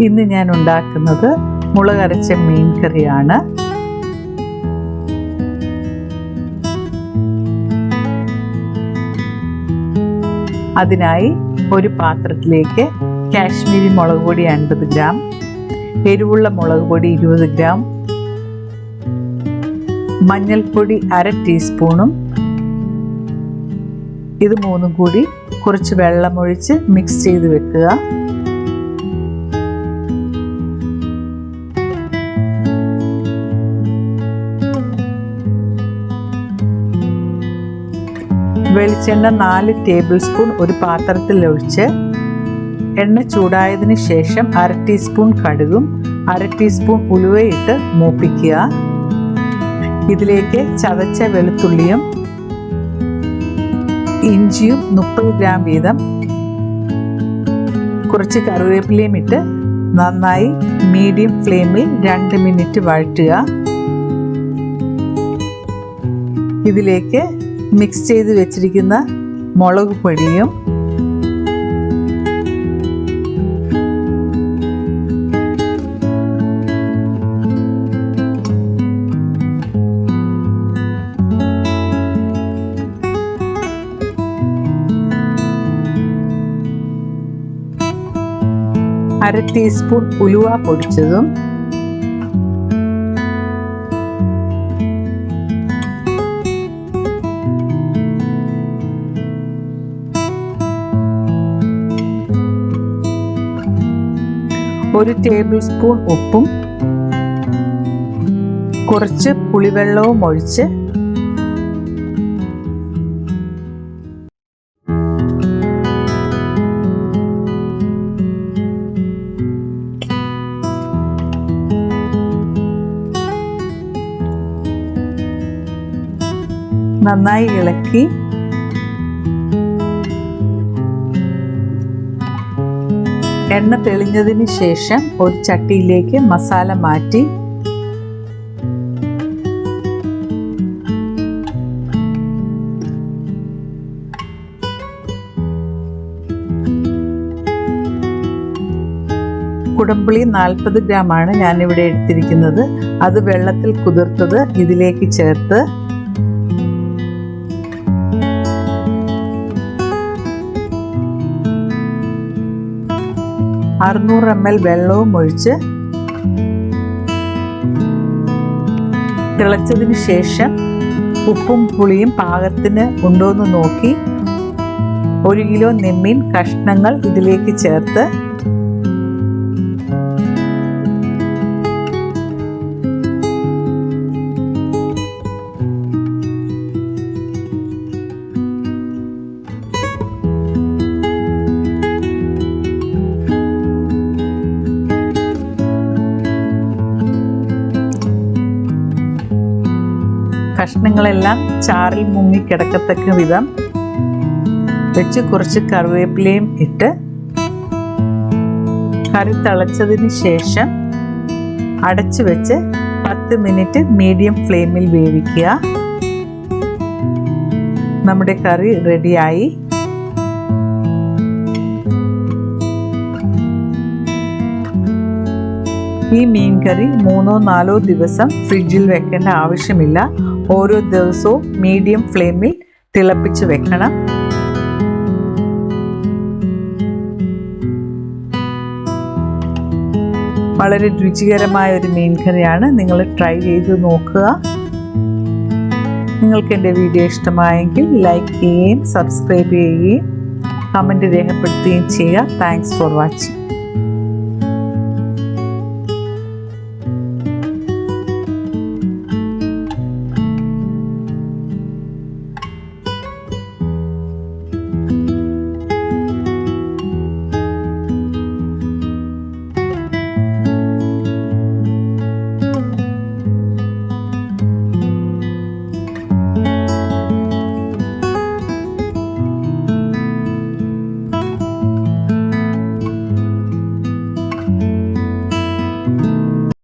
ഇന്ന് ഞാൻ ഉണ്ടാക്കുന്നത് മുളകരച്ച മീൻ കറിയാണ്. അതിനായി ഒരു പാത്രത്തിലേക്ക് കാശ്മീരി മുളക് പൊടി 50 ഗ്രാം, എരിവുള്ള മുളക് പൊടി 20 ഗ്രാം, മഞ്ഞൾപ്പൊടി 1/2 ടീസ്പൂണും ഇത് മൂന്നും കൂടി കുറച്ച് വെള്ളമൊഴിച്ച് മിക്സ് ചെയ്ത് വെക്കുക. വെളിച്ചെണ്ണ 4 ടേബിൾ സ്പൂൺ ഒരു പാത്രത്തിൽ ഒഴിച്ച് എണ്ണ ചൂടായതിന് ശേഷം 1/2 ടീസ്പൂൺ കടുകും 1/2 ടീസ്പൂൺ ഉലുവയിട്ട് മൂപ്പിക്കുക. ഇതിലേക്ക് ചതച്ച വെളുത്തുള്ളിയും ഇഞ്ചിയും 30 ഗ്രാം വീതം, കുറച്ച് കറിവേപ്പിലയും ഇട്ട് നന്നായി മീഡിയം ഫ്ലെയിമിൽ 2 മിനിറ്റ് വഴറ്റുക. ഇതിലേക്ക് മിക്സ് ചെയ്ത് വെച്ചിരിക്കുന്ന മുളക് പൊടിയും അര ടീസ്പൂൺ ഉലുവ പൊടിച്ചതും ഒരു ടേബിൾ സ്പൂൺ ഉപ്പും കുറച്ച് പുളിവെള്ളവും ഒഴിച്ച് നന്നായി ഇളക്കി എണ്ണ തെളിഞ്ഞതിന് ശേഷം ഒരു ചട്ടിയിലേക്ക് മസാല മാറ്റി കുടംപുളി 40 ഗ്രാം ആണ് ഞാനിവിടെ എടുത്തിരിക്കുന്നത്. അത് വെള്ളത്തിൽ കുതിർത്തത് ഇതിലേക്ക് ചേർത്ത് $600 ml വെള്ളവും ഒഴിച്ച് തിളച്ചതിന് ശേഷം ഉപ്പും പുളിയും പാകത്തിന് ഉണ്ടോയെന്ന് നോക്കി 1 കിലോ നെമ്മീൻ കഷ്ണങ്ങൾ ഇതിലേക്ക് ചേർത്ത് കഷ്ണങ്ങളെല്ലാം ചാറിൽ മുങ്ങിക്കിടക്കത്തക്ക വിധം വെച്ച് കുറച്ച് കറിവേപ്പിലയും ഇട്ട് കറി തിളച്ചതിന് ശേഷം അടച്ചു വെച്ച് 10 മിനിറ്റ് മീഡിയം ഫ്ലെയിമിൽ വേവിക്കുക. നമ്മുടെ കറി റെഡിയായി. ഈ മീൻ കറി 3-4 ദിവസം ഫ്രിഡ്ജിൽ വെക്കേണ്ട ആവശ്യമില്ല. ഓരോ ദിവസവും മീഡിയം ഫ്ലെയിമിൽ തിളപ്പിച്ച് വെക്കണം. വളരെ രുചികരമായ ഒരു മീൻ കറിയാണ്. നിങ്ങൾ ട്രൈ ചെയ്ത് നോക്കുക. നിങ്ങൾക്ക് എൻ്റെ വീഡിയോ ഇഷ്ടമായെങ്കിൽ ലൈക്ക് ചെയ്യുകയും സബ്സ്ക്രൈബ് ചെയ്യുകയും കമൻറ്റ് രേഖപ്പെടുത്തുകയും ചെയ്യുക. Thanks for watching.